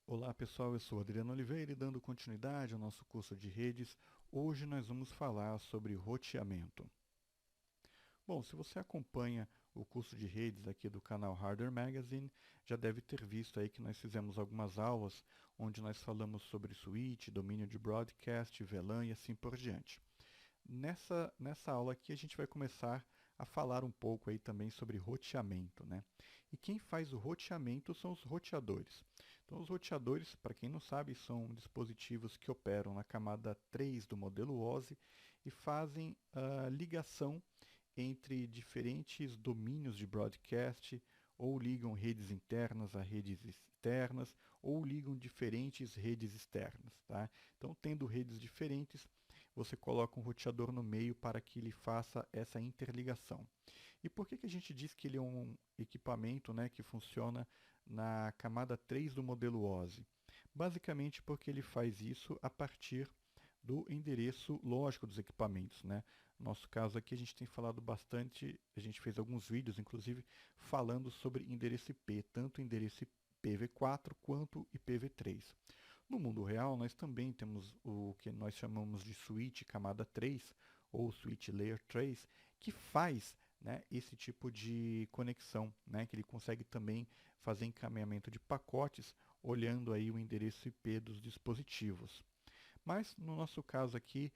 Olá pessoal, eu sou Adriano Oliveira e dando continuidade ao nosso curso de redes, hoje nós vamos falar sobre roteamento. Bom, se você acompanha o curso de redes aqui do canal Hardware Magazine, já deve ter visto aí que nós fizemos algumas aulas onde nós falamos sobre switch, domínio de broadcast, VLAN e assim por diante. Nessa aula aqui a gente vai começar a falar um pouco aí também sobre roteamento, né? E quem faz o roteamento são os roteadores. Então os roteadores, para quem não sabe, são dispositivos que operam na camada 3 do modelo OSI e fazem a ligação entre diferentes domínios de broadcast, ou ligam redes internas a redes externas, ou ligam diferentes redes externas. Tá? Então, tendo redes diferentes, você coloca um roteador no meio para que ele faça essa interligação. E por que a gente diz que ele é um equipamento, né, que funciona na camada 3 do modelo OSI? Basicamente porque ele faz isso a partir do endereço lógico dos equipamentos, né? No nosso caso aqui a gente tem falado bastante, a gente fez alguns vídeos, inclusive, falando sobre endereço IP, tanto endereço IPv4 quanto IPv3. No mundo real, nós também temos o que nós chamamos de switch camada 3 ou switch layer 3, que faz, né, esse tipo de conexão, né, que ele consegue também fazer encaminhamento de pacotes olhando aí o endereço IP dos dispositivos. Mas no nosso caso aqui,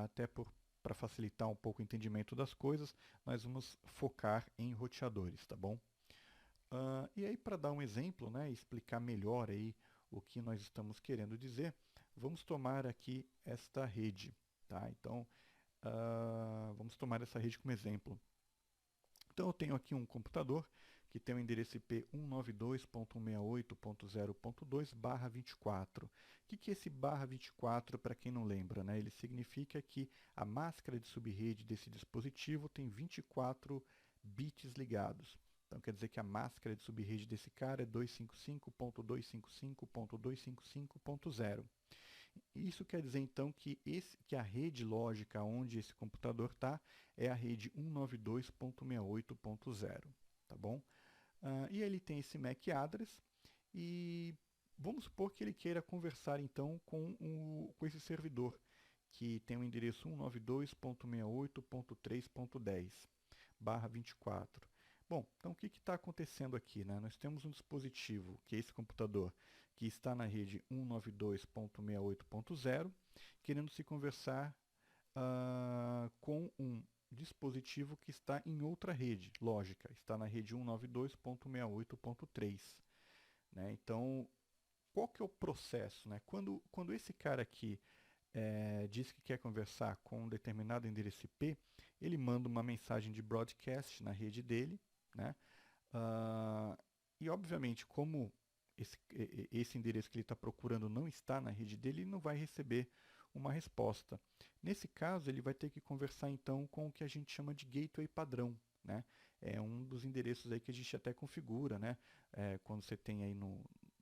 até para facilitar um pouco o entendimento das coisas, nós vamos focar em roteadores, tá bom? E aí, para dar um exemplo, né, explicar melhor aí o que nós estamos querendo dizer, vamos tomar aqui esta rede. Tá? Então, vamos tomar essa rede como exemplo. Então eu tenho aqui um computador que tem o endereço IP 192.168.0.2/24. O que é esse barra 24 para quem não lembra? Né? Ele significa que a máscara de subrede desse dispositivo tem 24 bits ligados. Então quer dizer que a máscara de subrede desse cara é 255.255.255.0. Isso quer dizer então que a rede lógica onde esse computador está é a rede 192.68.0, tá bom? E ele tem esse MAC address e vamos supor que ele queira conversar então com esse servidor que tem o endereço 192.68.3.10/24. Bom, então o que está acontecendo aqui? Né? Nós temos um dispositivo, que é esse computador, que está na rede 192.68.0, querendo se conversar com um dispositivo que está em outra rede, lógica, está na rede 192.68.3. Né? Então, qual que é o processo? Né? Quando esse cara aqui diz que quer conversar com um determinado endereço IP, ele manda uma mensagem de broadcast na rede dele, né? Ah, e obviamente, como esse endereço que ele está procurando não está na rede dele, ele não vai receber uma resposta. Nesse caso, ele vai ter que conversar então com o que a gente chama de gateway padrão. Né? É um dos endereços aí que a gente até configura, né? Quando você tem aí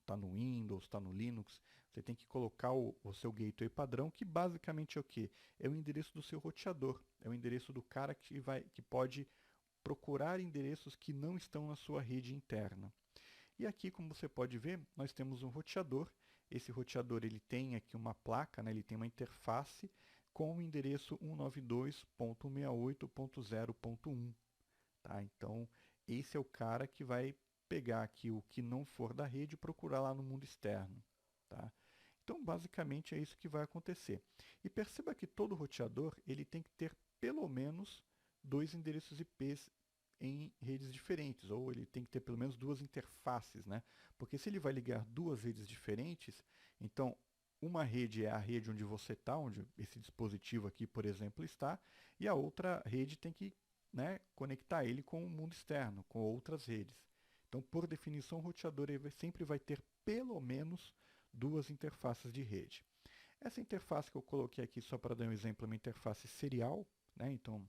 tá no Windows, está no Linux, você tem que colocar o seu gateway padrão, que basicamente é o quê? É o endereço do seu roteador, é o endereço do cara que pode procurar endereços que não estão na sua rede interna. E aqui, como você pode ver, nós temos um roteador. Esse roteador ele tem aqui uma placa, né? Ele tem uma interface com o endereço 192.68.0.1. Tá? Então, esse é o cara que vai pegar aqui o que não for da rede e procurar lá no mundo externo. Tá? Então, basicamente, é isso que vai acontecer. E perceba que todo roteador ele tem que ter pelo menos dois endereços IPs em redes diferentes, ou ele tem que ter pelo menos duas interfaces, né? Porque se ele vai ligar duas redes diferentes, então uma rede é a rede onde você está, onde esse dispositivo aqui, por exemplo, está, e a outra rede tem que, né, conectar ele com o mundo externo, com outras redes. Então, por definição, o roteador sempre vai ter pelo menos duas interfaces de rede. Essa interface que eu coloquei aqui, só para dar um exemplo, é uma interface serial, né? Então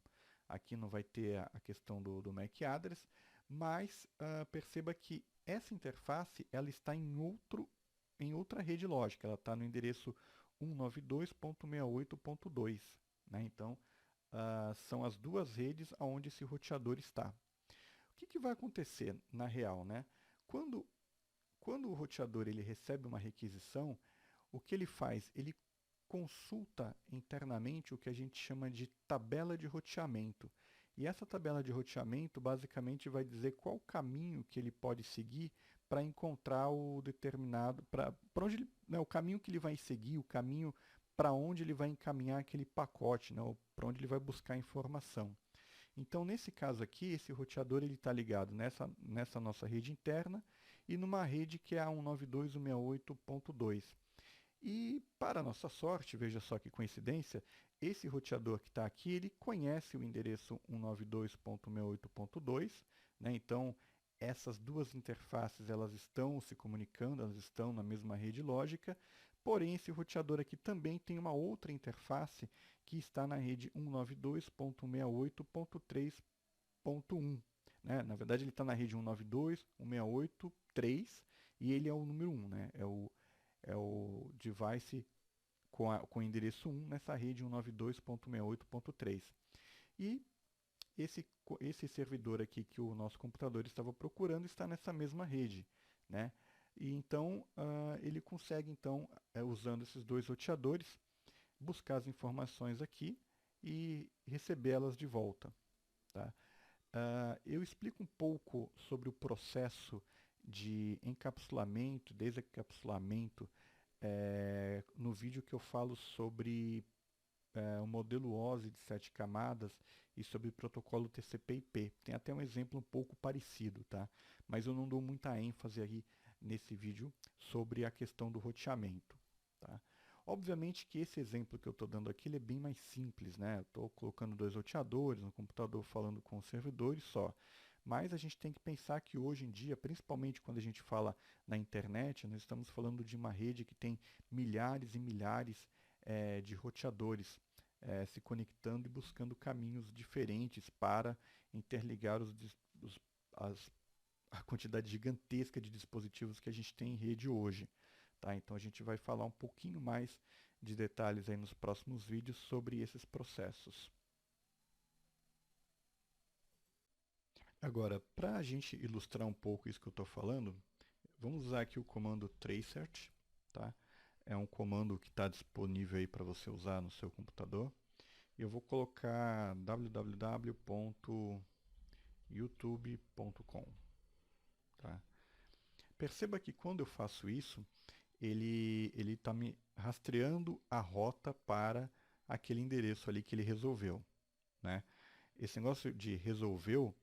aqui não vai ter a questão do MAC address, mas perceba que essa interface ela está em outra rede lógica, ela está no endereço 192.68.2. Né? Então são as duas redes onde esse roteador está. O que vai acontecer na real? Né? Quando quando o roteador ele recebe uma requisição, o que ele faz? Ele consulta internamente o que a gente chama de tabela de roteamento. E essa tabela de roteamento basicamente vai dizer qual caminho que ele pode seguir para encontrar o determinado, para onde ele, né, o caminho que ele vai seguir, o caminho para onde ele vai encaminhar aquele pacote, né, para onde ele vai buscar informação. Então, nesse caso aqui, esse roteador está ligado nessa nossa rede interna e numa rede que é a 192.168.2. E, para nossa sorte, veja só que coincidência, esse roteador que está aqui, ele conhece o endereço 192.168.2, né? Então, essas duas interfaces elas estão se comunicando, elas estão na mesma rede lógica, porém esse roteador aqui também tem uma outra interface que está na rede 192.168.3.1. Né? Na verdade, ele está na rede 192.168.3 e ele é o número 1, né? É o device com o endereço 1 nessa rede 192.168.3. E esse servidor aqui que o nosso computador estava procurando está nessa mesma rede, né? E então ele consegue, então, usando esses dois roteadores, buscar as informações aqui e recebê-las de volta. Tá? Eu explico um pouco sobre o processo de encapsulamento, desencapsulamento, no vídeo que eu falo sobre o modelo OSI de 7 camadas e sobre o protocolo TCP/IP. Tem até um exemplo um pouco parecido, tá? Mas eu não dou muita ênfase aí nesse vídeo sobre a questão do roteamento. Tá? Obviamente que esse exemplo que eu estou dando aqui ele é bem mais simples, né? Eu estou colocando dois roteadores no computador falando com os servidores só. Mas a gente tem que pensar que hoje em dia, principalmente quando a gente fala na internet, nós estamos falando de uma rede que tem milhares e milhares de roteadores se conectando e buscando caminhos diferentes para interligar a quantidade gigantesca de dispositivos que a gente tem em rede hoje. Tá? Então a gente vai falar um pouquinho mais de detalhes aí nos próximos vídeos sobre esses processos. Agora, para a gente ilustrar um pouco isso que eu estou falando, vamos usar aqui o comando tracert. Tá? É um comando que está disponível aí para você usar no seu computador. Eu vou colocar www.youtube.com. Tá? Perceba que quando eu faço isso, ele está me rastreando a rota para aquele endereço ali que ele resolveu. Né? Esse negócio de resolveu,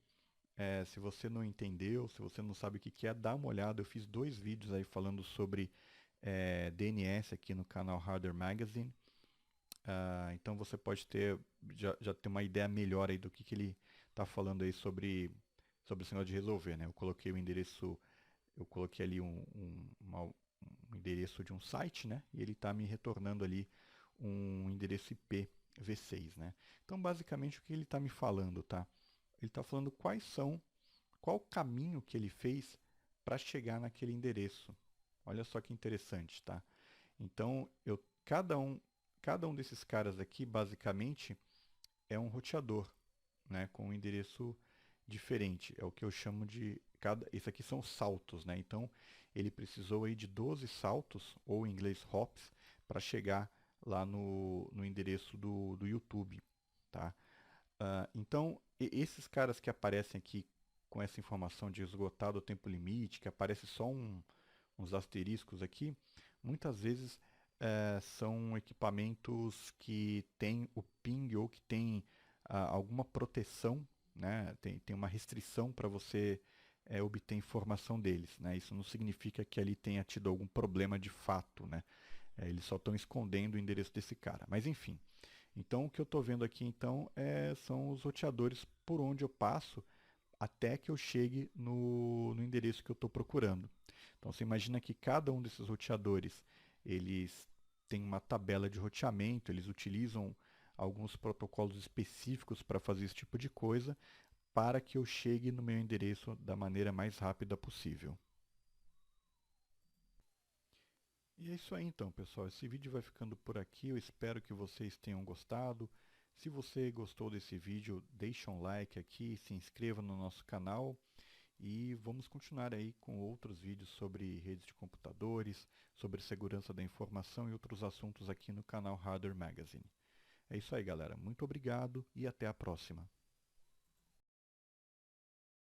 se você não entendeu, se você não sabe o que é, dá uma olhada. Eu fiz 2 vídeos aí falando sobre DNS aqui no canal Hardware Magazine. Então você pode já ter uma ideia melhor aí do que ele está falando aí sobre esse negócio de resolver. Né? Eu coloquei o endereço, eu coloquei ali um endereço de um site, né? E ele está me retornando ali um endereço IP v6, né? Então basicamente o que ele está me falando, tá? Ele está falando qual o caminho que ele fez para chegar naquele endereço. Olha só que interessante, tá? Então cada um desses caras aqui basicamente é um roteador, né? Com um endereço diferente. É o que eu chamo de isso aqui são saltos, né? Então ele precisou aí de 12 saltos, ou em inglês hops, para chegar lá no endereço do YouTube, tá? Então esses caras que aparecem aqui com essa informação de esgotado o tempo limite, que aparece só uns asteriscos aqui, muitas vezes são equipamentos que têm o ping ou que têm alguma proteção, né? Tem uma restrição para você obter informação deles. Né? Isso não significa que ali tenha tido algum problema de fato. Né? Eles só estão escondendo o endereço desse cara. Mas enfim. Então o que eu estou vendo aqui então são os roteadores por onde eu passo até que eu chegue no endereço que eu estou procurando. Então você imagina que cada um desses roteadores eles têm uma tabela de roteamento, eles utilizam alguns protocolos específicos para fazer esse tipo de coisa, para que eu chegue no meu endereço da maneira mais rápida possível. E é isso aí então, pessoal. Esse vídeo vai ficando por aqui. Eu espero que vocês tenham gostado. Se você gostou desse vídeo, deixa um like aqui, se inscreva no nosso canal e vamos continuar aí com outros vídeos sobre redes de computadores, sobre segurança da informação e outros assuntos aqui no canal Hardware Magazine. É isso aí, galera. Muito obrigado e até a próxima.